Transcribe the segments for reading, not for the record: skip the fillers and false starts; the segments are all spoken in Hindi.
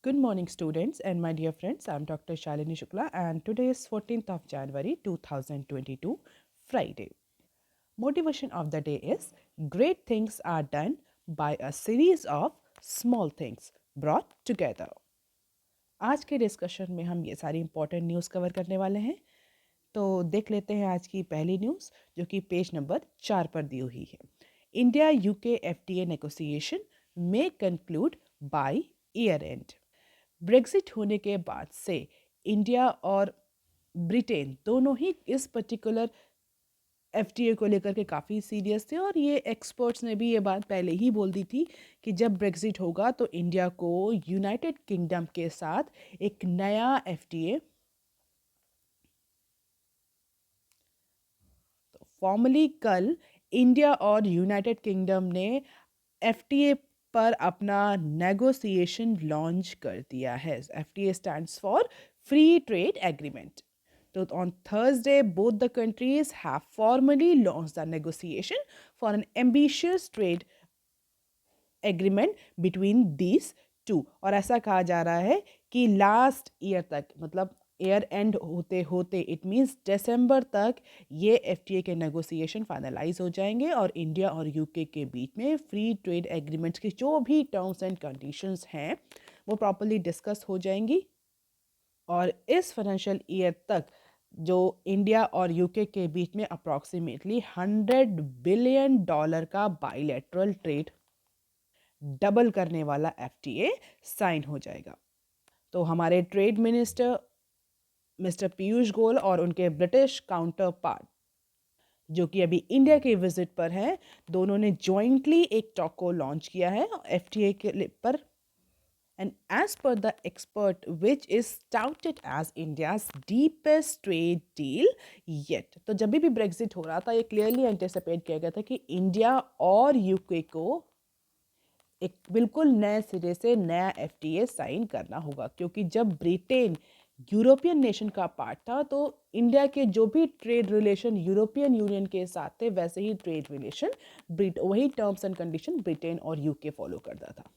Good morning, students and my dear friends. I'm Dr. Shalini Shukla, and today is 14th of January 2022, Friday. Motivation of the day is great things are done by a series of small things brought together. आज के डिस्कशन में हम ये सारी इंपॉर्टेंट न्यूज़ कवर करने वाले हैं। तो देख लेते हैं आज की पहली न्यूज़ जो कि पेज नंबर 4 पर दी हुई है। इंडिया यूके एफटीए नेगोशिएशन में conclude by year and. Brexit होने के बाद से इंडिया और ब्रिटेन दोनों ही इस पर्टिकुलर एफटीए को लेकर के काफ़ी सीरियस थे और ये एक्सपर्ट्स ने भी ये बात पहले ही बोल दी थी कि जब ब्रेग्जिट होगा तो इंडिया को यूनाइटेड किंगडम के साथ एक नया एफटीए फॉर्मली कल इंडिया और यूनाइटेड किंगडम ने एफटीए पर अपना नेगोशिएशन लॉन्च कर दिया है। FTA stands for free trade agreement. So on Thursday, both the countries have formally launched the negotiation for an ambitious trade agreement between these two. और ऐसा कहा जा रहा है कि लास्ट ईयर तक मतलब ईयर एंड होते होते इट मीन्स दिसंबर तक ये एफटीए के नेगोशिएशन फाइनलाइज हो जाएंगे और इंडिया और यूके के बीच में फ्री ट्रेड एग्रीमेंट्स की जो भी टर्म्स एंड कंडीशंस हैं वो प्रॉपरली डिस्कस हो जाएंगी। और इस फाइनेंशियल ईयर तक जो इंडिया और यूके के बीच में अप्रॉक्सीमेटली $100 बिलियन का बाइलेटरल ट्रेड डबल करने वाला एफटीए साइन हो जाएगा। तो हमारे trade minister mister Piyush Goyal और उनके ब्रिटिश काउंटर पार्ट जो कि अभी इंडिया के विजिट पर हैं, दोनों ने जॉइंटली एक टॉक को लॉन्च किया है एफटीए के पर। And as per the expert, which is touted as India's deepest trade deal yet. तो जब भी ब्रेग्जिट हो रहा था ये क्लियरली एंटिसिपेट किया गया था कि इंडिया और यूके को एक बिल्कुल नए सिरे से नया एफटीए साइन करना होगा, क्योंकि जब ब्रिटेन यूरोपियन नेशन का पार्ट था तो इंडिया के जो भी ट्रेड रिलेशन यूरोपियन यूनियन के साथ थे वैसे ही ट्रेड रिलेशन वही टर्म्स एंड कंडीशन ब्रिटेन और यूके फॉलो करता था।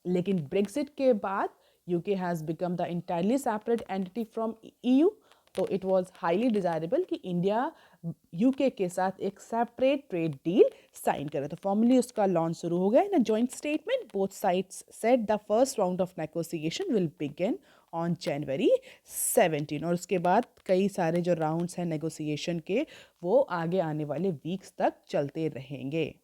लेकिन ब्रेक्सिट के बाद UK has become the entirely separate entity from EU, तो इट वाज हाईली डिजायरेबल कि इंडिया यूके के साथ एक सेपरेट ट्रेड डील साइन करे। तो फॉर्मली उसका लॉन्च शुरू हो गया in a joint statement. Both sides said the first round of negotiation will begin on January 17 और उसके बाद कई सारे जो राउंड्स हैं नेगोशिएशन के वो आगे आने वाले वीक्स तक चलते रहेंगे।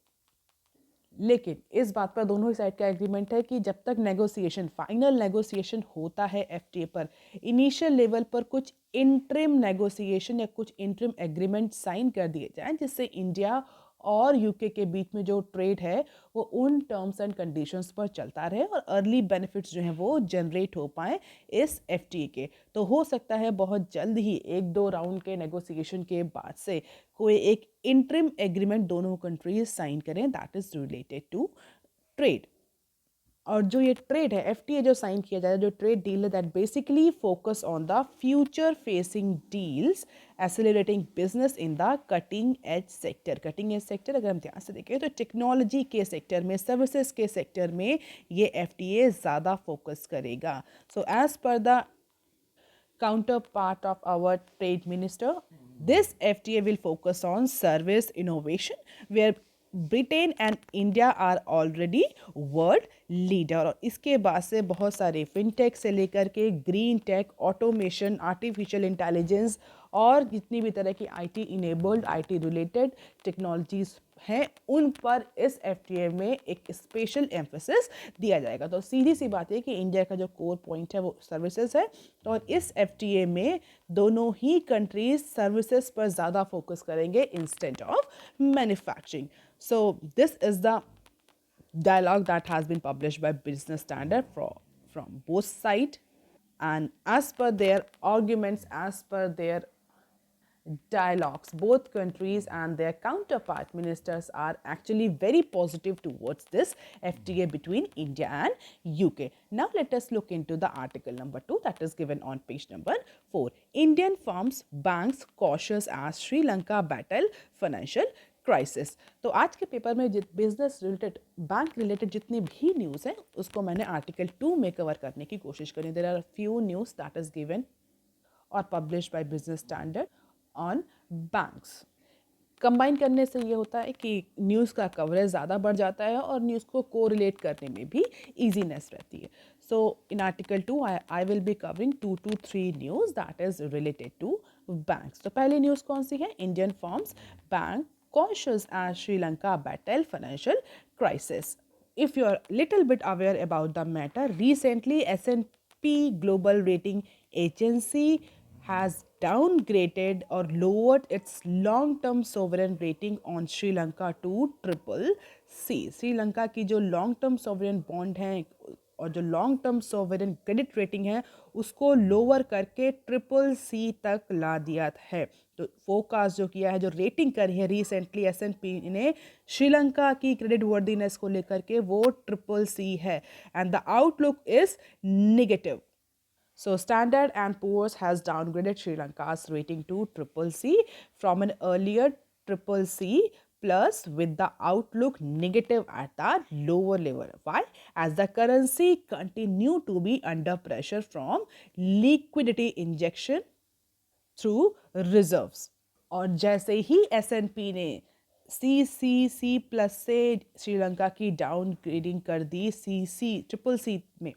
लेकिन इस बात पर दोनों ही साइड का एग्रीमेंट है कि जब तक नेगोशिएशन फाइनल नेगोशिएशन होता है एफटीए पर, इनिशियल लेवल पर कुछ इंटरिम नेगोशिएशन या कुछ इंटरिम एग्रीमेंट साइन कर दिए जाएं जिससे इंडिया और यूके के बीच में जो ट्रेड है वो उन टर्म्स एंड कंडीशंस पर चलता रहे और अर्ली बेनिफिट्स जो हैं वो जनरेट हो पाए इस एफटीए के। तो हो सकता है बहुत जल्द ही एक दो राउंड के नेगोशिएशन के बाद से कोई एक इंटरिम एग्रीमेंट दोनों कंट्रीज साइन करें that is related to trade. और जो ये ट्रेड है एफटीए जो साइन किया जाता है जो ट्रेड डील है that basically focus on the future facing deals accelerating business in the cutting edge sector. Cutting edge sector अगर हम ध्यान से देखें तो टेक्नोलॉजी के सेक्टर में सर्विसेज के सेक्टर में ये एफटीए ज़्यादा फोकस करेगा। So as per the counterpart of our trade minister, this FTA will focus on service innovation, where Britain and India are already world leader. और इसके बाद से बहुत सारे फिनटेक से लेकर के green tech, automation, artificial intelligence और जितनी भी तरह की IT enabled IT related technologies हैं उन पर इस एफटीए में एक स्पेशल एम्फेसिस दिया जाएगा। तो सीधी सी बात है कि इंडिया का जो कोर पॉइंट है वो सर्विसेज है और इस एफटीए में दोनों ही कंट्रीज सर्विसेज पर ज़्यादा फोकस करेंगे instead of manufacturing. So this is the dialogue that has been published by Business Standard from both sides, and as per their arguments, as per their dialogues, both countries and their counterpart ministers are actually very positive towards this FTA between India and UK. Now let us look into the article number 2 that is given on page number 4. Indian firms banks cautious as Sri Lanka battle financial crisis. तो आज के पेपर में बिजनेस रिलेटेड, बैंक रिलेटेड जितनी भी न्यूज़ है उसको मैंने आर्टिकल 2 में कवर करने की कोशिश करी। There are few news that is given और publish by business standard on banks. Combine करने से ये होता है कि न्यूज़ का कवरेज ज़्यादा बढ़ जाता है और न्यूज़ को कोरिलेट करने में भी ईजीनेस रहती है। So in article 2 I will be covering 2 to 3 news that is related to banks. तो पहली न्यूज़ कौन सी है? Indian firms bank cautious as Sri Lanka battle financial crisis. If you're little bit aware about the matter, recently S&P Global Rating Agency has downgraded or lowered its long-term sovereign rating on Sri Lanka to triple C. Sri Lanka की जो लॉन्ग टर्म सोवरेन बॉन्ड हैं और जो long term sovereign credit rating है उसको लोअर करके ट्रिपल सी तक ला दिया है। तो फोकास्ट जो किया है, जो रेटिंग करी है रिसेंटली S&P ने श्रीलंका की क्रेडिट वर्दीनेस को लेकर के, वो ट्रिपल सी है and the outlook is negative. So Standard and Poor's has downgraded Sri Lanka's rating to triple C from an earlier triple C plus with the outlook negative at the lower level. Why? As the currency continue to be under pressure from liquidity injection through reserves. और जैसे ही S&P ने C प्लस से श्रीलंका की डाउन ग्रेडिंग कर दी ट्रिपल सी में,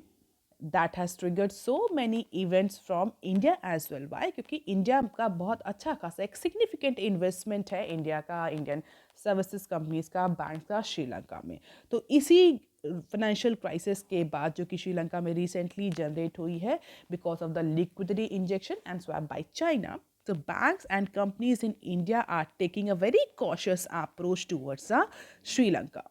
that has triggered so many events from India as well. Why? क्योंकि इंडिया का बहुत अच्छा खासा एक सिग्निफिकेंट इन्वेस्टमेंट है इंडिया का, इंडियन सर्विसेज कंपनीज का, बैंक का श्रीलंका में। तो इसी फाइनेंशियल क्राइसिस के बाद जो कि श्रीलंका में रिसेंटली जनरेट हुई है because of the liquidity injection and swap by China, so banks and companies in India are taking a very cautious approach towards Sri Lanka,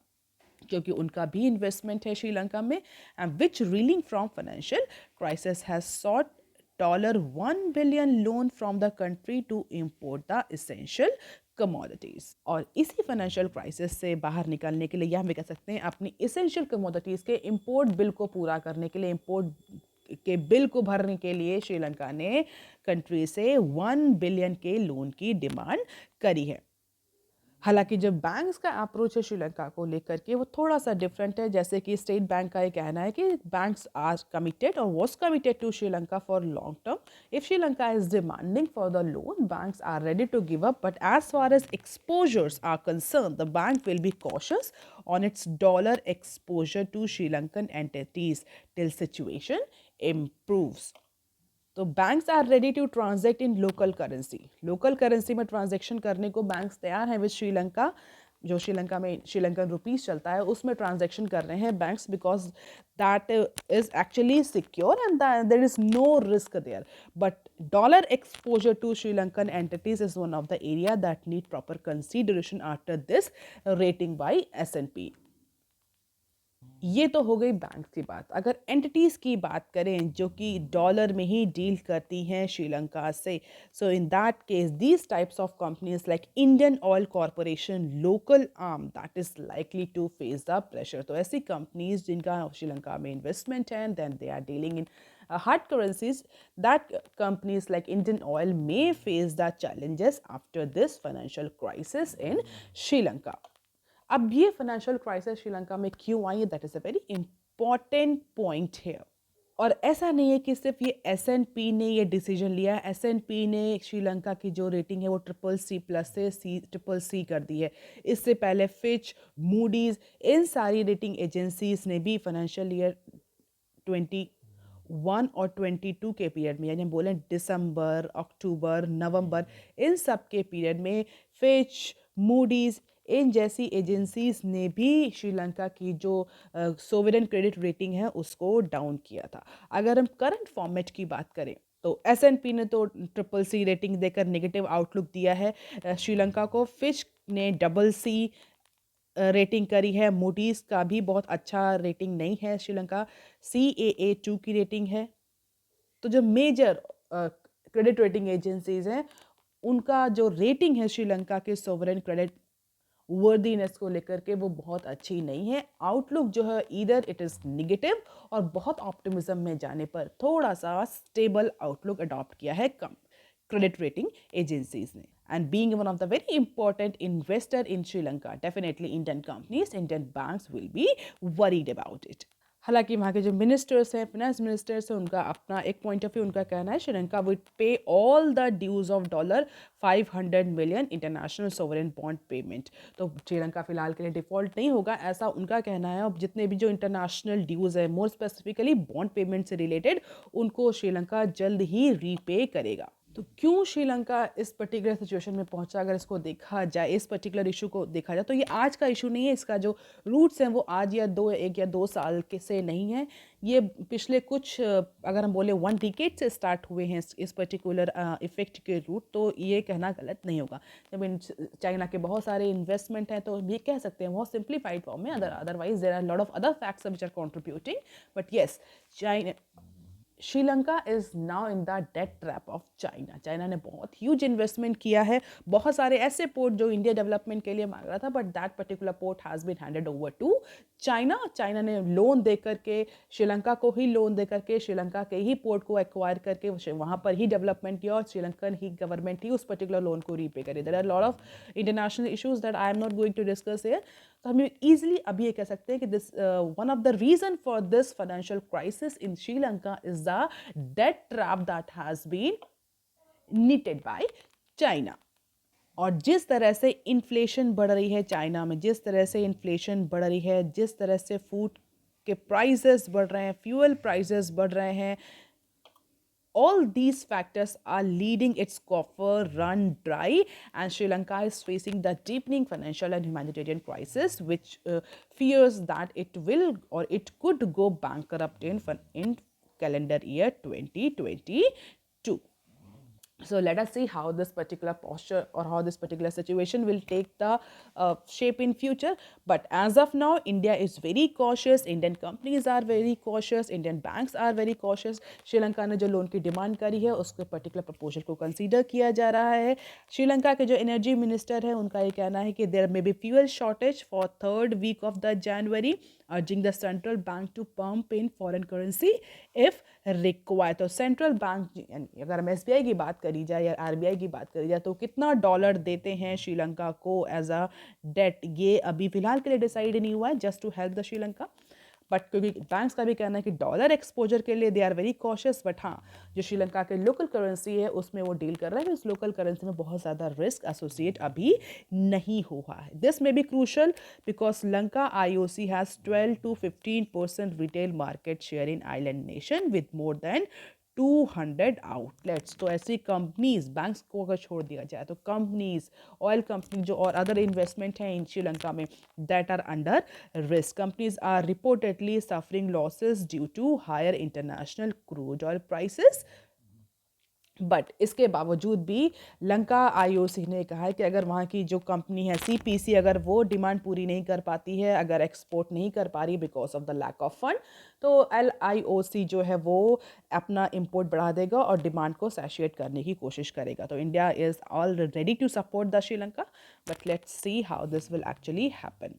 क्योंकि उनका भी इन्वेस्टमेंट है श्रीलंका में, and which reeling from financial crisis has sought $1 billion loan from the country to import the essential commodities. और इसी फाइनेंशियल क्राइसिस से बाहर निकलने के लिए, या हम कह सकते हैं अपनी इसेंशियल कमोडिटीज के इम्पोर्ट बिल को पूरा करने के लिए, इम्पोर्ट के बिल को भरने के लिए श्रीलंका ने कंट्री से $1 billion के लोन की डिमांड करी है। हालांकि जो बैंक्स का अप्रोच है श्रीलंका को लेकर के वो थोड़ा सा डिफरेंट है। जैसे कि स्टेट बैंक का ये कहना है कि बैंक्स आर कमिटेड और was committed to Sri Lanka for long term. If Sri Lanka is demanding for the loan, banks are ready to give up, but as far as exposures are concern, the bank will be cautious on its dollar exposure to Sri Lankan entities till situation improves. तो banks are ready to transact in local currency. Local currency में ट्रांजैक्शन करने को बैंक्स तैयार हैं विद श्रीलंका। जो श्रीलंका में श्रीलंकन रुपीस चलता है उसमें ट्रांजैक्शन कर रहे हैं banks, because that is actually secure and there is no risk there. But dollar exposure to Sri Lankan entities is one of the area that need proper consideration after this rating by S&P। ये तो हो गई बैंक की बात। अगर एंटिटीज़ की बात करें जो कि डॉलर में ही डील करती हैं श्रीलंका से, so in that case these types of companies like Indian Oil Corporation local arm that is likely to face the pressure. तो ऐसी कंपनीज जिनका श्रीलंका में इन्वेस्टमेंट है, then they are dealing in hard currencies, that companies like Indian Oil may face the challenges after this financial crisis in Sri Lanka. अब ये फाइनेंशियल क्राइसिस श्रीलंका में क्यों आई है, that is a very important point है। और ऐसा नहीं है कि सिर्फ ये S&P ने ये डिसीजन लिया है। S&P ने श्रीलंका की जो रेटिंग है वो ट्रिपल सी प्लस से ट्रिपल सी कर दी है। इससे पहले फिच, मूडीज, इन सारी रेटिंग एजेंसीज ने भी फाइनेंशियल ईयर 21 और 22 के पीरियड में, यानी हम बोलें दिसंबर, अक्टूबर, नवंबर, इन सब के पीरियड में फिच, मूडीज, इन जैसी एजेंसीज ने भी श्रीलंका की जो सोवरेन क्रेडिट रेटिंग है उसको डाउन किया था। अगर हम करंट फॉर्मेट की बात करें तो S&P ने तो ट्रिपल सी रेटिंग देकर नेगेटिव आउटलुक दिया है श्रीलंका को। फिच ने डबल सी रेटिंग करी है। मूडीज़ का भी बहुत अच्छा रेटिंग नहीं है श्रीलंका, CAA2 की रेटिंग है। तो जो मेजर क्रेडिट रेटिंग एजेंसीज हैं उनका जो रेटिंग है श्रीलंका के सोवरेन क्रेडिट वर्दीनेस को लेकर के वो बहुत अच्छी नहीं है। आउटलुक जो है ईदर इट इज़ निगेटिव और बहुत ऑप्टिमिज्म में जाने पर थोड़ा सा स्टेबल आउटलुक अडॉप्ट किया है कम क्रेडिट रेटिंग एजेंसीज ने। and being one of the very important investor in Sri Lanka, definitely Indian companies, Indian banks will be worried about it. हालांकि वहाँ के जो मिनिस्टर्स हैं, फाइनेंस मिनिस्टर्स हैं, उनका अपना एक पॉइंट ऑफ व्यू उनका कहना है Sri Lanka would pay all the dues of $500 million international sovereign bond payment. तो श्रीलंका फिलहाल के लिए डिफॉल्ट नहीं होगा, ऐसा उनका कहना है। अब जितने भी जो इंटरनेशनल ड्यूज है, मोर स्पेसिफिकली बॉन्ड पेमेंट से रिलेटेड, उनको श्रीलंका जल्द ही रीपे करेगा। तो क्यों श्रीलंका इस पर्टिकुलर सिचुएशन में पहुंचा, अगर इसको देखा जाए, इस पर्टिकुलर इशू को देखा जाए, तो ये आज का इशू नहीं है। इसका जो रूट्स हैं वो आज या 1 या 2 साल के से नहीं है। ये पिछले कुछ अगर हम बोले 1 डिकेड से स्टार्ट हुए हैं इस पर्टिकुलर इफेक्ट के रूट। तो ये कहना गलत नहीं होगा। जब चाइना के बहुत सारे इन्वेस्टमेंट हैं तो ये कह सकते हैं बहुत सिंप्लीफाइड फॉर्म में। Otherwise there are lot of other facts which are contributing, but yes, Sri Lanka is now in the debt trap of China. China ने बहुत ह्यूज इन्वेस्टमेंट किया है, बहुत सारे ऐसे पोर्ट जो इंडिया डेवलपमेंट के लिए मांग रहा था, but that particular port has been handed over to China. China ने लोन दे करके, श्रीलंका को ही लोन दे करके, श्रीलंका के ही पोर्ट को एक्वायर करके वहाँ पर ही डेवलपमेंट किया और श्रीलंकन ही गवर्नमेंट ही उस पर्टिकुलर लोन को रीपे करे। There are lot of international issues that I am not going to discuss here. तो हम ईजिली अभी ये कह सकते हैं कि this one of the reason for this financial crisis in Sri Lanka is the debt trap that has been knitted by China. और जिस तरह से इन्फ्लेशन बढ़ रही है चाइना में, जिस तरह से इन्फ्लेशन बढ़ रही है, जिस तरह से फूड के प्राइसेस बढ़ रहे हैं, फ्यूल प्राइसेस बढ़ रहे हैं, all these factors are leading its coffer run dry, and Sri Lanka is facing the deepening financial and humanitarian crisis, which fears that it will or it could go bankrupt in calendar year 2022. So let us see how this particular posture or how this particular situation will take the shape in future. But as of now, India is very cautious. Indian companies are very cautious. Indian banks are very cautious. Sri Lanka ने जो लोन की डिमांड करी है उसके पर्टिकुलर प्रपोजल को कंसीडर किया जा रहा है। श्रीलंका के जो एनर्जी मिनिस्टर है उनका ये कहना है कि there may be fuel shortage for 3rd week of the January, urging the central bank to pump in foreign currency if required। तो सेंट्रल बैंक, अगर हम SBI की बात करी जाए या RBI की बात करी जाए, तो कितना डॉलर देते हैं श्रीलंका को एज अ डेट, ये अभी फिलहाल के लिए डिसाइड नहीं हुआ है, just to help the Sri Lanka. But क्योंकि बैंक्स का भी कहना है कि डॉलर एक्सपोजर के लिए they are very cautious, but हाँ, जो श्रीलंका के लोकल करेंसी है उसमें वो डील कर रहा है कि उस लोकल करेंसी में बहुत ज़्यादा रिस्क एसोसिएट अभी नहीं हुआ है। This may be crucial because Sri Lanka IOC has 12 to 15% retail market share in island nation with more than 200 outlets. तो ऐसी कंपनीज, बैंक्स को अगर छोड़ दिया जाए तो कंपनीज, ऑयल कंपनी जो और अदर इन्वेस्टमेंट हैं इन श्रीलंका में, that are under risk. Companies are reportedly suffering losses due to higher international crude oil prices. But इसके बावजूद भी लंका IOC ने कहा है कि अगर वहाँ की जो कंपनी है CPC, अगर वो डिमांड पूरी नहीं कर पाती है, अगर एक्सपोर्ट नहीं कर पा रही because of the lack of fund, तो LIOC जो है वो अपना इंपोर्ट बढ़ा देगा और डिमांड को सैशिएट करने की कोशिश करेगा। तो India is all ready to support the Sri Lanka, but let's see how this will actually happen.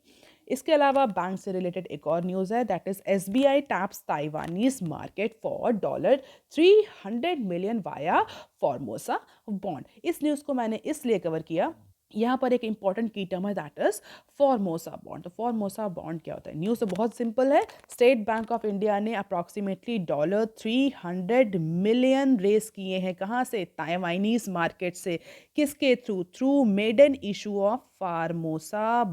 इसके अलावा बैंक से रिलेटेड एक और न्यूज़ है, that is SBI taps Taiwanese market for $300 million via Formosa bond. इस न्यूज़ को मैंने इसलिए कवर किया, यहाँ पर एक इंपॉर्टेंट की टर्म है दैट इज फॉर्मोसा बॉन्ड। तो फॉर्मोसा बॉन्ड क्या होता है? न्यूज़ तो बहुत सिंपल है। स्टेट बैंक ऑफ इंडिया ने अप्रॉक्सीमेटली $300 मिलियन रेस किए हैं। कहाँ से? ताइवानीज मार्केट से। किसके through? Through maiden issue of Formosa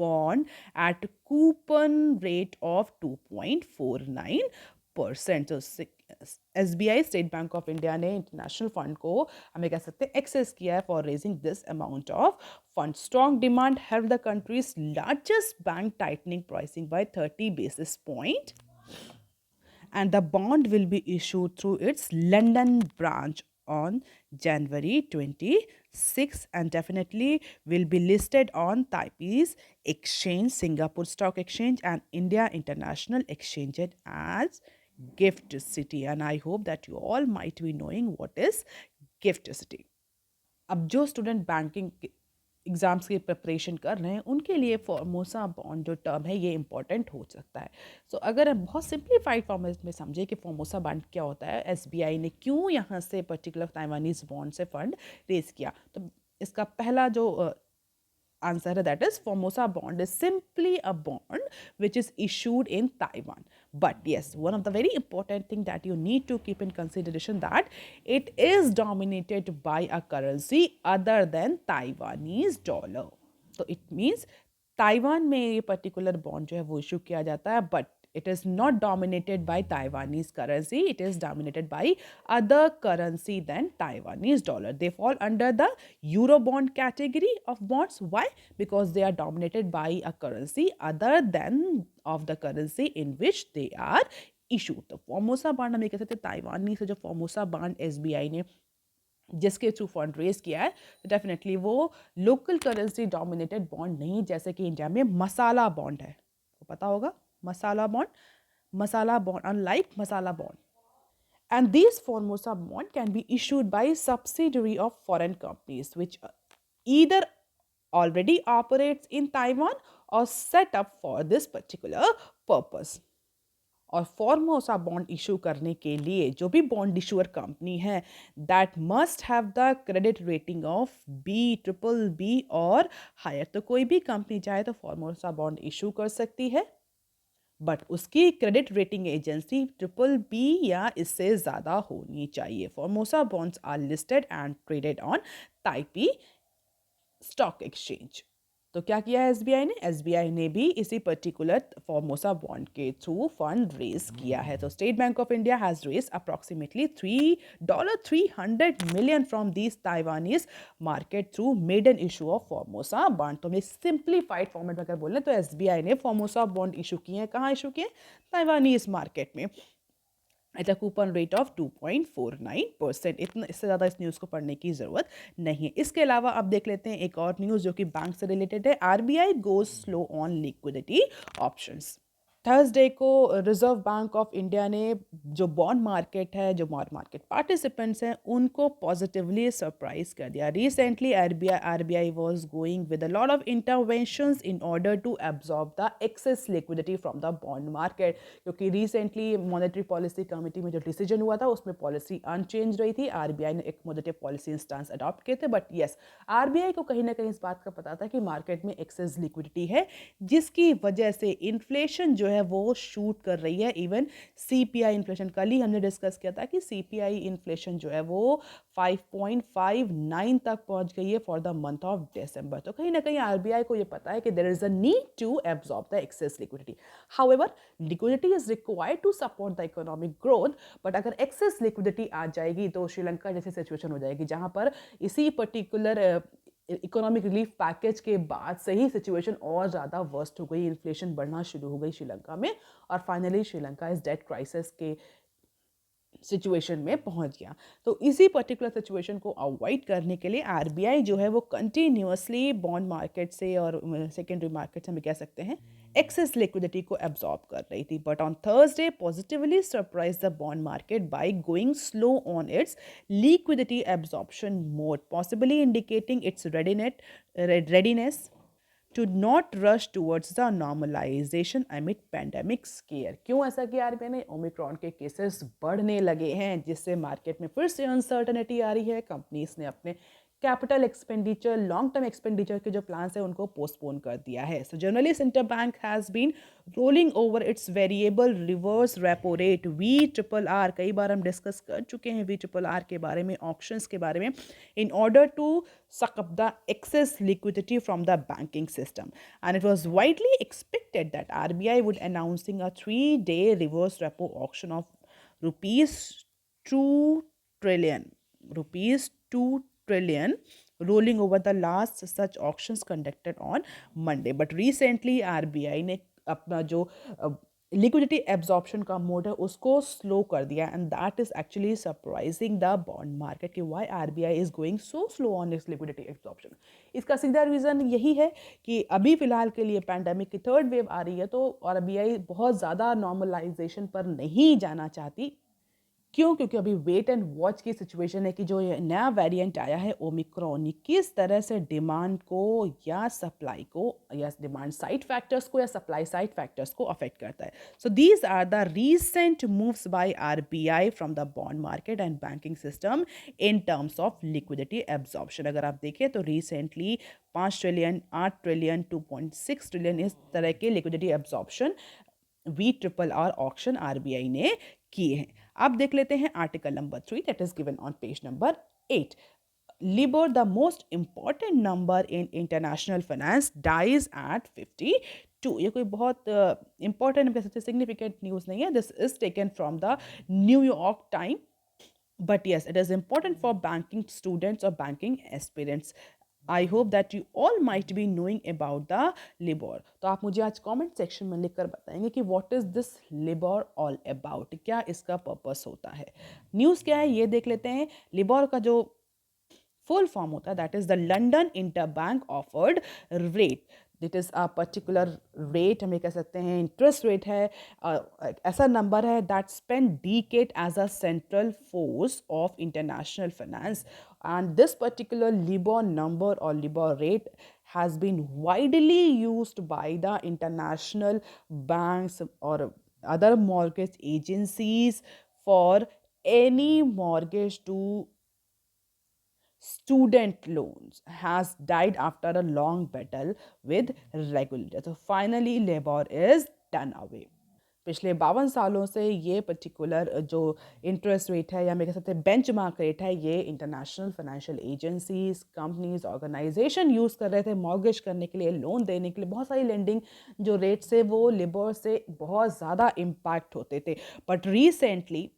bond at coupon rate of 2.49%। तो SBI, State Bank of India ने इंटरनेशनल फंड को हमें कह सकते हैं एक्सेस किया है for raising this amount of fund. Strong demand help the country's largest bank tightening pricing by 30 basis points, and the bond will be issued through its London branch on January 26 and definitely will be listed on Taipei's exchange, Singapore Stock Exchange and India International Exchange as Gift City. And I hope that you all might be knowing what is Gift City. अब जो स्टूडेंट बैंकिंग एग्ज़ाम्स की प्रिपरेशन कर रहे हैं उनके लिए फॉर्मोसा बॉन्ड जो टर्म है ये इंपॉर्टेंट हो सकता है। सो अगर हम बहुत सिंप्लीफाइड फॉर्मेट में समझे कि फॉर्मोसा बॉन्ड क्या होता है, SBI ने क्यों यहाँ से पर्टिकुलर ताइवानीज बॉन्ड से फंड रेज किया, तो इसका पहला जो answer that is Formosa bond is simply a bond which is issued in Taiwan. But yes, one of the very important thing that you need to keep in consideration that it is dominated by a currency other than Taiwanese dollar. So it means Taiwan में ये पर्टिकुलर बॉन्ड जो है वो इशू किया जाता है, but it is not dominated by Taiwanese currency. It is dominated by other currency than Taiwanese dollar. They fall under the Eurobond category of bonds. Why? Because they are dominated by a currency other than of the currency in which they are issued. तो फॉर्मोसा बॉन्ड हम ये कह सकते हैं ताइवानी से जो फॉर्मोसा बॉन्ड एसबीआई ने जिसके थ्रू फंड रेज किया है, तो डेफिनेटली वो लोकल करेंसी डोमिनेटेड बॉन्ड नहीं, जैसे कि इंडिया में मसाला बॉन्ड है, तो पता होगा masala bond unlike masala bond. And these Formosa bond can be issued by subsidiary of foreign companies which either already operates in Taiwan or set up for this particular purpose. और फॉर्मोसा बॉन्ड इशू करने के लिए जो भी बॉन्ड इशूअर कंपनी है that must have the credit rating of BBB और हायर. तो कोई भी कंपनी चाहे तो फॉर्मोसा बॉन्ड इशू कर सकती है, बट उसकी क्रेडिट रेटिंग एजेंसी BBB या इससे ज़्यादा होनी चाहिए. Formosa bonds are listed and traded on Taipei stock exchange. तो क्या किया है एसबीआई ने? एसबीआई ने भी इसी पर्टिकुलर फॉर्मोसा बॉन्ड के थ्रू फंड रेज किया है. तो State Bank of India has raise approximately $300 million from this Taiwanese market through maiden issue of Formosa bond. तो मैं सिंप्लीफाइड फॉर्मेट में अगर बोलें तो एसबीआई ने फॉर्मोसा बॉन्ड इशू किए हैं. कहाँ इशू किए? ताइवानीज मार्केट में at a coupon rate of 2.49%. इतना, इससे ज़्यादा इस न्यूज़ को पढ़ने की ज़रूरत नहीं है. इसके अलावा अब देख लेते हैं एक और न्यूज़ जो कि बैंक से रिलेटेड है. RBI goes slow on liquidity options. Thursday को रिजर्व बैंक ऑफ इंडिया ने जो बॉन्ड मार्केट है, जो बॉन्ड मार्केट पार्टिसिपेंट्स हैं, उनको पॉजिटिवली सरप्राइज कर दिया. Recently RBI was going with a lot of interventions in order to absorb the excess liquidity from the bond market. क्योंकि रिसेंटली मॉनेटरी पॉलिसी कमेटी में जो डिसीजन हुआ था उसमें पॉलिसी अनचेंज रही थी. आरबीआई ने एक मॉनेटरी पॉलिसी इंस्टांस अडॉप्ट किए थे, बट येस आरबीआई को कहीं ना कहीं इस बात का पता था कि मार्केट में एक्सेस लिक्विडिटी है, जिसकी वजह से इन्फ्लेशन जो है वो शूट कर रही है. इवन सीपीआई इन्फ्लेशन, कल ही हमने डिस्कस किया था कि सीपीआई इन्फ्लेशन जो है वो 5.59 तक पहुंच गई है for the month of December. तो कहीं ना कहीं आरबीआई को ये पता है कि there is a need to absorb the excess liquidity. However liquidity is required to support the economic growth, but अगर एक्सेस लिक्विडिटी आ जाएगी तो श्रीलंका जैसी सिचुएशन हो जाएगी जहां पर इसी पर्टिकुलर इकोनॉमिक रिलीफ पैकेज के बाद से ही सिचुएशन और ज़्यादा वर्स्ट हो गई. इन्फ्लेशन बढ़ना शुरू हो गई श्रीलंका में और फाइनली श्रीलंका इस डेट क्राइसिस के सिचुएशन में पहुंच गया. तो इसी पर्टिकुलर सिचुएशन को अवॉइड करने के लिए आरबीआई जो है वो कंटिन्यूअसली बॉन्ड मार्केट से और सेकेंडरी मार्केट से हम कह सकते हैं एक्सेस लिक्विडिटी को एब्जॉर्ब कर रही थी. But on Thursday positively surprise the bond market by going slow on it's liquidity absorption mode, possibly indicating it's readiness to not rush towards the normalization amid pandemic scare. क्यों ऐसा किया आरबीआई ने? ओमिक्रॉन के केसेस बढ़ने लगे हैं, जिससे मार्केट में फिर से अनसर्टनिटी आ रही है. कंपनीज ने अपने capital expenditure, long term expenditure के जो प्लान्स है उनको पोस्टपोन कर दिया है. So generally central bank has been rolling over its variable reverse repo rate VRR. कई बार हम डिस्कस कर चुके हैं VRR के बारे में, ऑप्शंस के बारे में, in order to suck up the excess liquidity from the banking system. And it was widely expected that RBI would announcing a 3-day reverse repo auction of rupees 2 trillion rolling over the last such auctions conducted on Monday. But recently RBI ने अपना जो लिक्विडिटी एब्जॉर्प्शन का मोड है उसको स्लो कर दिया, and that is actually surprising the bond market कि why RBI is going so slow on this liquidity absorption. इसका सीधा रीज़न यही है कि अभी फिलहाल के लिए पैंडेमिक की थर्ड वेव आ रही है, तो आरबीआई बहुत ज़्यादा नॉर्मलाइजेशन पर नहीं जाना चाहती. क्यों? क्योंकि अभी वेट एंड वॉच की सिचुएशन है कि जो ये नया वेरिएंट आया है ओमिक्रॉन, ये किस तरह से डिमांड को या सप्लाई को या डिमांड साइड फैक्टर्स को या सप्लाई साइड फैक्टर्स को अफेक्ट करता है. So these are the recent moves by RBI from the bond market and banking system in terms of liquidity absorption. अगर आप देखें तो रिसेंटली 5 ट्रिलियन, 8 ट्रिलियन, 2.6 ट्रिलियन इस तरह के liquidity absorption VRR auction RBI ने किए हैं. अब देख लेते हैं article number 3 that is given on page number 8. LIBOR, the most important number in international finance, dies at 52. ये कोई बहुत इंपॉर्टेंट कह सकते सिग्निफिकेंट न्यूज़ नहीं है. This is taken from the New York time. But yes, it is important for banking students or banking aspirants. I hope that you all might be knowing about the LIBOR. तो आप मुझे आज कमेंट सेक्शन में लिखकर बताएंगे कि what is this LIBOR all about? क्या इसका पर्पस होता है. न्यूज़ क्या है ये देख लेते हैं. LIBOR का जो फुल फॉर्म होता है that is the London interbank offered rate. That is a particular rate, हमें कह सकते हैं इंटरेस्ट रेट है, ऐसा नंबर है that spend decade as a central force of international finance. And this particular LIBOR number और LIBOR rate has been widely used by the international banks or other mortgage agencies for any mortgage to student loans has died after a long battle with regulators. So finally LIBOR is done away. पिछले 52 सालों से ये पर्टिकुलर जो इंटरेस्ट रेट है या मैं कह सकते हैं बेंचमार्क रेट है, ये international financial agencies, companies, organisation use कर रहे थे मॉर्गेज करने के लिए, लोन देने के लिए. बहुत सारी लेंडिंग जो रेट्स है वो लिबॉर से बहुत ज़्यादा इम्पैक्ट होते थे. बट रिसेंटली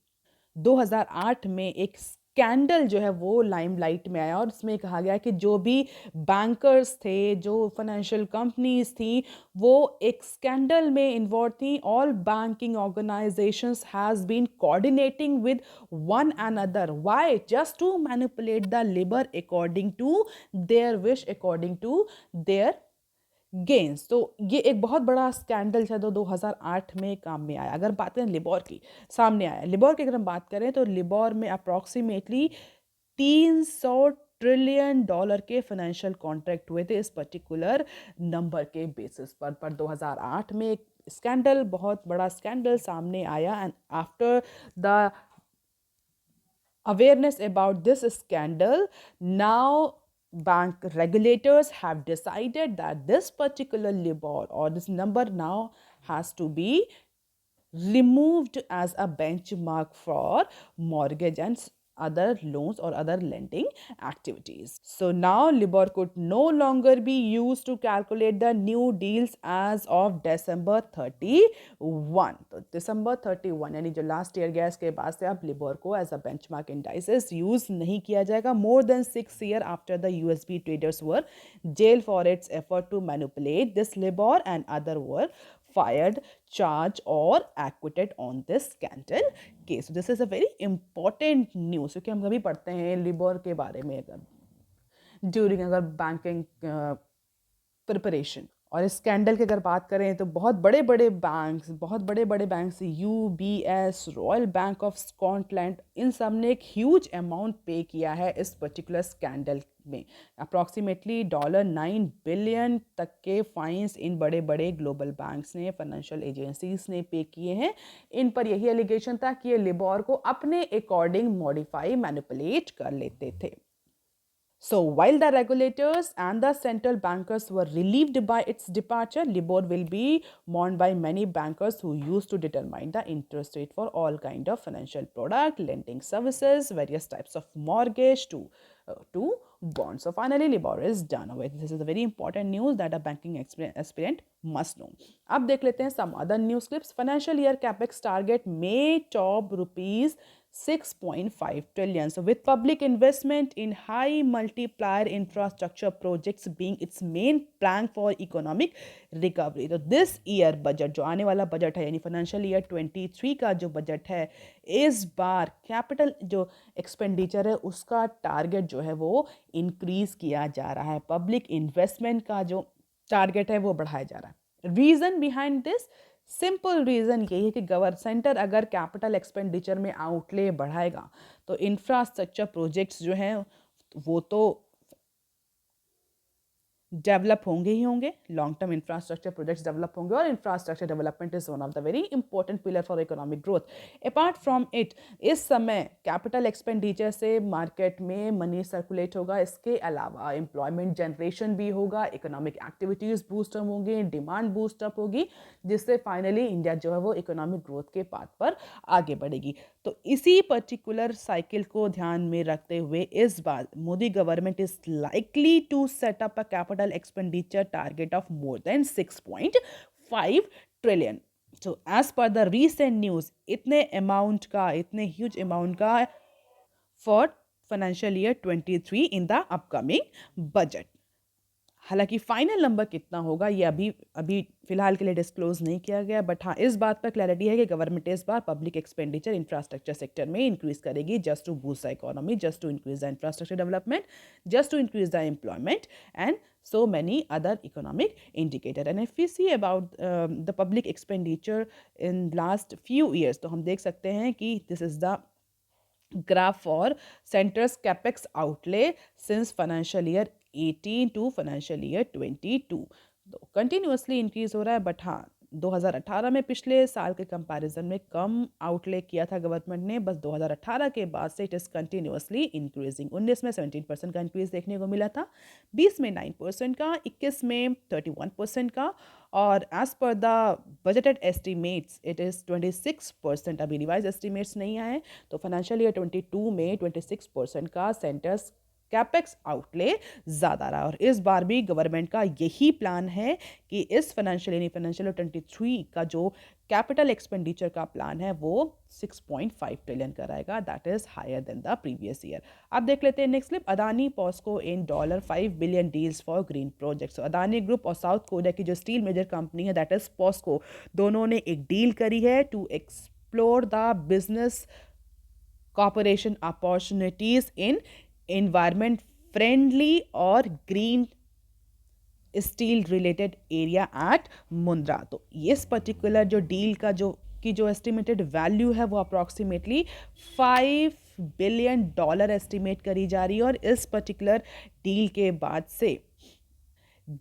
2008 में एक स्कैंडल जो है वो लाइमलाइट में आया और इसमें कहा गया कि जो भी बैंकर्स थे, जो फाइनेंशियल कंपनीज थी, वो एक स्कैंडल में इन्वॉल्व थी. All banking organisations has been coordinating with one another. Why? Just to manipulate the LIBOR according to their wish, according to their gains. तो ये एक बहुत बड़ा स्कैंडल था जो 2008 में काम में आया. अगर बात करें लिबॉर की, सामने आया लिबॉर की, अगर हम बात करें तो लिबॉर में अप्रॉक्सीमेटली 300 ट्रिलियन डॉलर के फाइनेंशियल कॉन्ट्रैक्ट हुए थे इस पर्टिकुलर नंबर के बेसिस पर 2008 में एक स्कैंडल, बहुत बड़ा स्कैंडल सामने आया. And after the awareness about this scandal, now bank regulators have decided that this particular LIBOR or this number now has to be removed as a benchmark for mortgage and other loans or other lending activities. So now LIBOR could no longer be used to calculate the new deals as of December 31. तो December 31 यानी जो लास्ट ईयर गया इसके बाद से अब LIBOR को as a benchmark indices use नहीं किया जाएगा. More than 6 years after the USB traders were jailed for its effort to manipulate this LIBOR and other were fired, charged or acquitted on this scandal case. So this is a very important news क्योंकि हम कभी पढ़ते हैं लिबॉर के बारे में अगर ड्यूरिंग अगर बैंकिंग प्रिपरेशन. और इस स्कैंडल की अगर बात करें तो बहुत बड़े बड़े banks UBS, royal bank of Scotland, इन सब ने एक ह्यूज अमाउंट पे किया है इस पर्टिकुलर स्कैंडल में. अप्रॉक्सीमेटली $9 बिलियन तक के फाइन्स इन बड़े बड़े ग्लोबल बैंक्स ने, फाइनेंशियल एजेंसीज ने पे किए हैं. इन पर यही एलिगेशन था कि ये लिबॉर को अपने अकॉर्डिंग मॉडिफाई, मैनिपुलेट कर लेते थे. So while the regulators and the central bankers were relieved by its departure, LIBOR will be mourned by many bankers who used to determine the interest rate for all kind of financial product, lending services, various types of mortgage to bonds. So finally, LIBOR is done away. This is a very important news that a banking aspirant must know. अब देख लेते हैं some other news clips. Financial year capex target may top rupees 6.5 trillion. So with public investment in high multiplier infrastructure projects being its main plank for economic recovery. तो this year budget जो आने वाला बजट है यानी फाइनेंशियल ईयर 23 का जो बजट है, इस बार कैपिटल जो एक्सपेंडिचर है उसका टारगेट जो है वो इंक्रीज किया जा रहा है. पब्लिक इन्वेस्टमेंट का जो टारगेट है वो बढ़ाया जा रहा है. Reason behind this simple reason यही है कि सेंटर अगर कैपिटल एक्सपेंडिचर में आउटले बढ़ाएगा तो इंफ्रास्ट्रक्चर प्रोजेक्ट्स जो हैं वो तो डेवलप होंगे ही होंगे, long term infrastructure projects develop होंगे, और infrastructure development is one of the very important pillar for economic growth. Apart from it, इस समय कैपिटल एक्सपेंडिचर से मार्केट में मनी सर्कुलेट होगा, इसके अलावा एम्प्लॉयमेंट जनरेशन भी होगा, इकोनॉमिक एक्टिविटीज़ बूस्ट अप होंगी, डिमांड बूस्ट अप होगी, जिससे फाइनली इंडिया जो है वो इकोनॉमिक ग्रोथ के पाथ पर आगे बढ़ेगी। तो इसी पर्टिकुलर साइकिल को ध्यान में रखते हुए इस बार Modi government is likely to set up a capital expenditure target of more than 6.5 trillion. So as per the recent news, इतने अमाउंट का, इतने ह्यूज अमाउंट का for financial year 23 in the upcoming budget. हालांकि फाइनल नंबर कितना होगा ये अभी अभी फिलहाल के लिए डिस्क्लोज नहीं किया गया, बट हाँ इस बात पर क्लैरिटी है कि गवर्नमेंट इस बार पब्लिक एक्सपेंडिचर इंफ्रास्ट्रक्चर सेक्टर में इंक्रीज करेगी, just to boost the economy, just to increase the infrastructure development, just to increase the employment and so many other economic indicator. And if we see about the public expenditure in last few years, तो हम देख सकते हैं कि this is the graph for center's capex outlay since financial year 18 to financial year 22, तो कंटिन्यूसली इंक्रीज हो रहा है। बट हाँ 2018 में पिछले साल के कंपैरिजन में कम आउटले किया था गवर्नमेंट ने, बस 2018 के बाद से इट इज़ कंटिन्यूसली इंक्रीजिंग। 19 में 17% का इंक्रीज देखने को मिला था, 20 में 9% का, 21 में 31% का, और as per the budgeted estimates it is 26%। अभी रिवाइज एस्टिमेट्स नहीं आए, तो फाइनेंशियल ईयर 22 में 26% का सेंटर्स कैपेक्स आउटले ज़्यादा रहा। और इस बार भी गवर्नमेंट का यही प्लान है कि इस फाइनेंशियल 23 का जो कैपिटल एक्सपेंडिचर का प्लान है वो 6.5 ट्रिलियन का रहेगा, that is higher than the previous year. अब देख लेते हैं next clip. Adani POSCO in $5 billion deals for green projects. Adani group और साउथ कोरिया की जो स्टील मेजर कंपनी है दैट इज पॉस्को, दोनों ने एक डील करी है to explore the business cooperation opportunities in environment friendly और green steel related area at Mundra. तो इस पर्टिकुलर जो डील का जो एस्टिमेटेड वैल्यू है वो अप्रॉक्सीमेटली $5 बिलियन एस्टिमेट करी जा रही है। और इस पर्टिकुलर डील के बाद से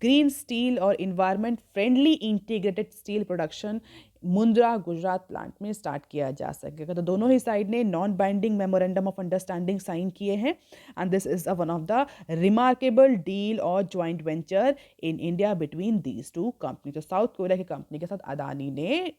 ग्रीन स्टील और environment friendly integrated steel production Mundra Gujarat plant में स्टार्ट किया जा सकेगा। तो दोनों ही साइड ने non binding memorandum of understanding sign किए हैं, and this is one of the remarkable deal और joint venture in India between these two company. तो साउथ कोरिया की कंपनी के साथ अदानी ने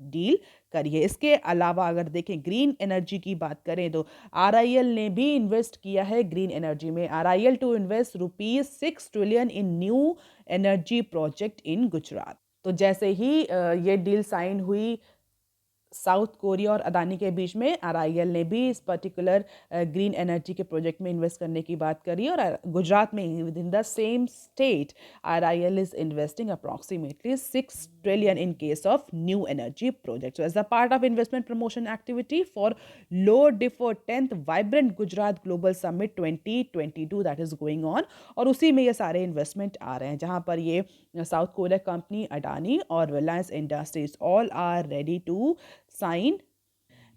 डील करी है। इसके अलावा अगर देखें ग्रीन एनर्जी की बात करें तो RIL ने भी इन्वेस्ट किया है ग्रीन एनर्जी में। RIL to invest ₹6 trillion in new energy project in Gujarat. तो जैसे ही ये डील साइन हुई साउथ कोरिया और अदानी के बीच में, RIL ने भी इस पर्टिकुलर ग्रीन एनर्जी के प्रोजेक्ट में इन्वेस्ट करने की बात करी। और गुजरात में within the same state RIL is investing approximately 6 trillion in case of new energy project. As a part of investment promotion activity for low differ 10th vibrant Gujarat global summit 2022 that is going on, और उसी में ये सारे इन्वेस्टमेंट आ रहे हैं, जहां पर ये साउथ कोरिया कंपनी अडानी और Reliance Industries all are ready to sign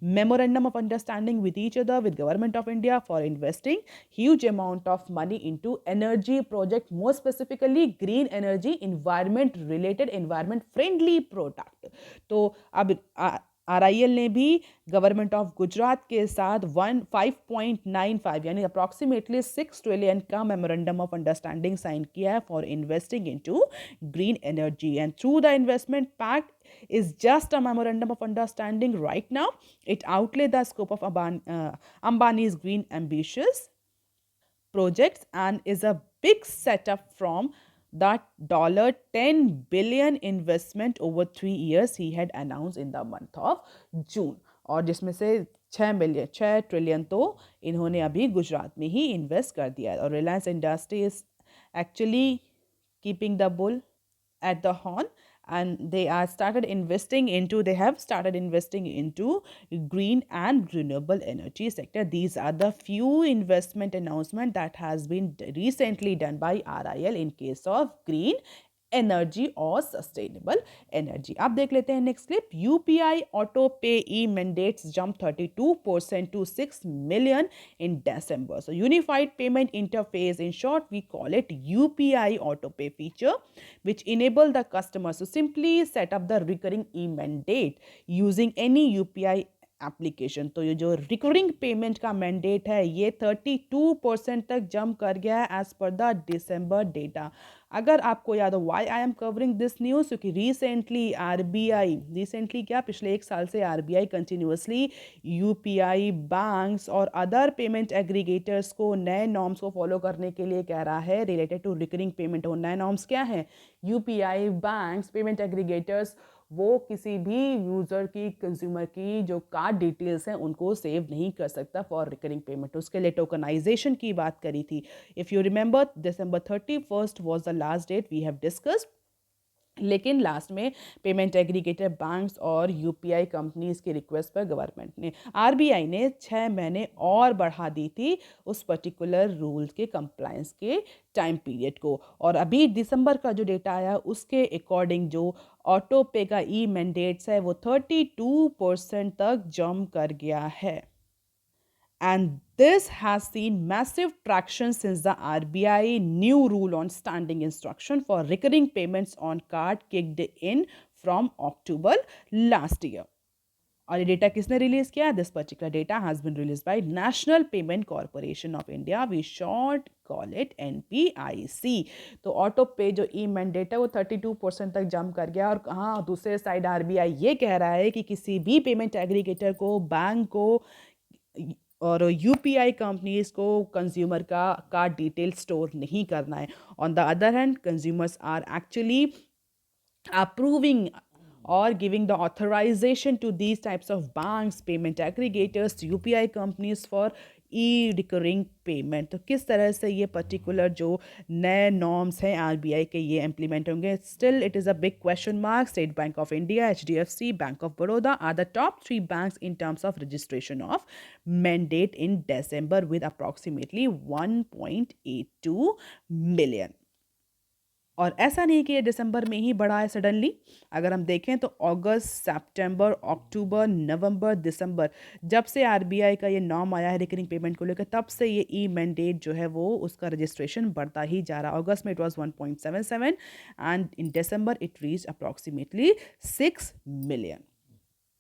memorandum of understanding with each other with government of India for investing huge amount of money into energy project, more specifically green energy, environment related, environment friendly product। तो अब RIL ने भी गवर्नमेंट ऑफ गुजरात के साथ 5.95 यानी अप्रॉक्सीमेटली 6 ट्रिलियन का मेमोरेंडम ऑफ अंडरस्टैंडिंग साइन किया है for investing into green energy, and through the investment pact is just a memorandum of understanding right now. It outlay the scope of Ambani's green ambitious projects and is a big setup from that $10 billion investment over 3 years he had announced in the month of June, और जिसमें से 6 ट्रिलियन तो इन्होंने अभी गुजरात में ही इन्वेस्ट कर दिया है। और Reliance industry is actually keeping the bull at the horn, and they have started investing into green and renewable energy sector. These are the few investment announcement that has been recently done by RIL in case of green energy और सस्टेनेबल एनर्जी। आप देख लेते हैं next clip. UPI auto pay e mandates jump 32% to 6 million in December. So unified payment interface, in short, we call it UPI auto pay feature, which enable the customers to simply set up the recurring e-mandate using any UPI application. तो ये जो रिकरिंग पेमेंट का मैंडेट है ये 32% तक जंप कर गया है as per the December data. अगर आपको याद हो why I am covering this news, क्योंकि रिसेंटली क्या पिछले एक साल से आरबीआई कंटिन्यूसली यूपीआई बैंक्स और अदर पेमेंट एग्रीगेटर्स को नए नॉर्म्स को फॉलो करने के लिए कह रहा है रिलेटेड टू रिकरिंग पेमेंट। और नए नॉर्म्स क्या हैं? यूपीआई बैंक्स पेमेंट एग्रीगेटर्स वो किसी भी यूज़र की कंज्यूमर की जो कार्ड डिटेल्स हैं उनको सेव नहीं कर सकता फॉर रिकरिंग पेमेंट। उसके लिए टोकनाइजेशन की बात करी थी। If you remember December 31st was the last date we have discussed, लेकिन लास्ट में पेमेंट एग्रीगेटर बैंक्स और यूपीआई कंपनीज की रिक्वेस्ट पर गवर्नमेंट ने आरबीआई ने 6 महीने और बढ़ा दी थी उस पर्टिकुलर रूल्स के कंप्लायंस के टाइम पीरियड को। और अभी दिसंबर का जो डेटा आया उसके अकॉर्डिंग जो ऑटो पे का ई मैंडेट्स है वो 32% तक जंप कर गया है। And this has seen massive traction since the RBI new rule on standing instruction for recurring payments on card kicked in from October last year. और ये डेटा किसने रिलीज किया? This particular data has been release by National Payment Corporation of India, we short call it NPIC. तो ऑटो पे जो ई मैंडेट है वो 32% तक जंप कर गया। और हाँ, दूसरे साइड आरबीआई ये कह रहा है कि किसी भी पेमेंट एग्रीगेटर को, बैंक को और यूपीआई कंपनीज को कंज्यूमर का कार्ड डिटेल स्टोर नहीं करना है। On the other hand consumers are actually approving or giving the authorization to these types of banks, payment aggregators, UPI companies for e-recurring payment। तो किस तरह से ये पर्टिकुलर जो नए नॉर्म्स हैं आरबीआई के ये इम्प्लीमेंट होंगे, still it is a big question mark. State Bank of India, HDFC, Bank of Baroda are the top 3 banks in terms of registration of mandate in December with approximately 1.82 million। और ऐसा नहीं कि ये दिसंबर में ही बढ़ा है सडनली। अगर हम देखें तो अगस्त, सितंबर, अक्टूबर, नवंबर, दिसंबर, जब से आरबीआई का ये नॉर्म आया है रिकरिंग पेमेंट को लेकर, तब से ये ई मैंडेट जो है वो उसका रजिस्ट्रेशन बढ़ता ही जा रहा है। अगस्त में it was 1.77 and in December it reach approximately 6 million.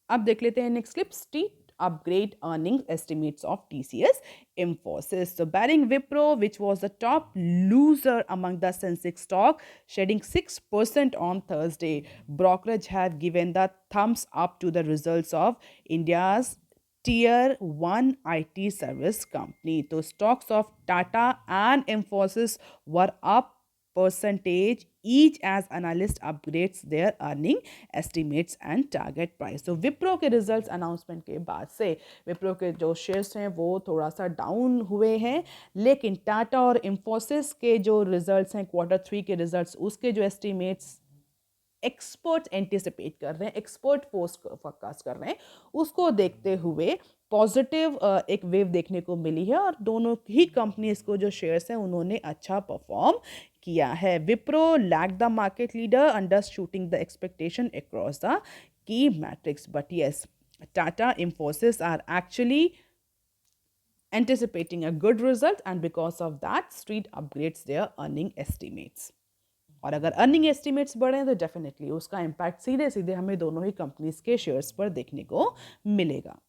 अब देख लेते हैं next clip. Street upgrade earnings estimates of TCS Infosys. So barring Wipro, which was the top loser among the Sensex stock, shedding 6% on Thursday, brokerage have given the thumbs up to the results of India's Tier 1 IT service company. So stocks of Tata and Infosys were up percentage each as analyst upgrades their earning estimates and target price। तो विप्रो के रिजल्ट्स अनाउंसमेंट के बाद से विप्रो के जो शेयर्स हैं वो थोड़ा सा डाउन हुए हैं, लेकिन टाटा और इंफोसिस के जो रिजल्ट्स हैं Q3 के रिजल्ट्स, उसके जो एस्टिमेट्स एक्सपर्ट एंटिसिपेट कर रहे हैं, एक्सपर्ट फोरकास्ट कर रहे हैं, उसको देखते हुए पॉजिटिव एक वेव देखने को मिली है। और दोनों ही कंपनीज को जो शेयर्स हैं उन्होंने अच्छा परफॉर्म किया है। Wipro lag the market leader undershooting the expectation across the key metrics, but yes Tata Infosys are actually anticipating a good result and because of that street upgrades their earning estimates। और अगर अर्निंग एस्टिमेट्स बढ़े तो डेफिनेटली उसका इम्पैक्ट सीधे सीधे हमें दोनों ही कंपनीज के शेयर्स पर देखने को मिलेगा।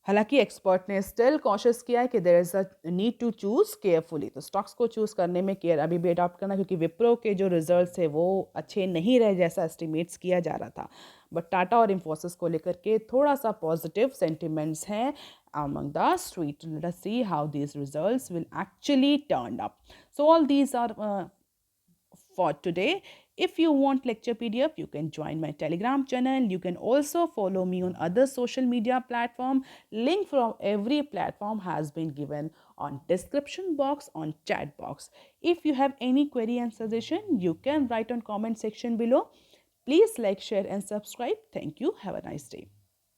हालांकि एक्सपर्ट ने स्टिल कॉशियस किया है कि there is a need to choose carefully. तो स्टॉक्स को चूज करने में केयर अभी भी अडॉप्ट करना, क्योंकि विप्रो के जो रिजल्ट्स थे वो अच्छे नहीं रहे जैसा एस्टिमेट्स किया जा रहा था। बट टाटा और इंफोसिस को लेकर के थोड़ा सा पॉजिटिव सेंटिमेंट्स हैं among the street। Let us see how these results will actually turn up। So all these are for today। If you want lecture PDF, you can join my Telegram channel. You can also follow me on other social media platform. Link from every platform has been given on description box, on chat box। If you have any query and suggestion, you can write on comment section below। Please like, share and subscribe। Thank you. Have a nice day।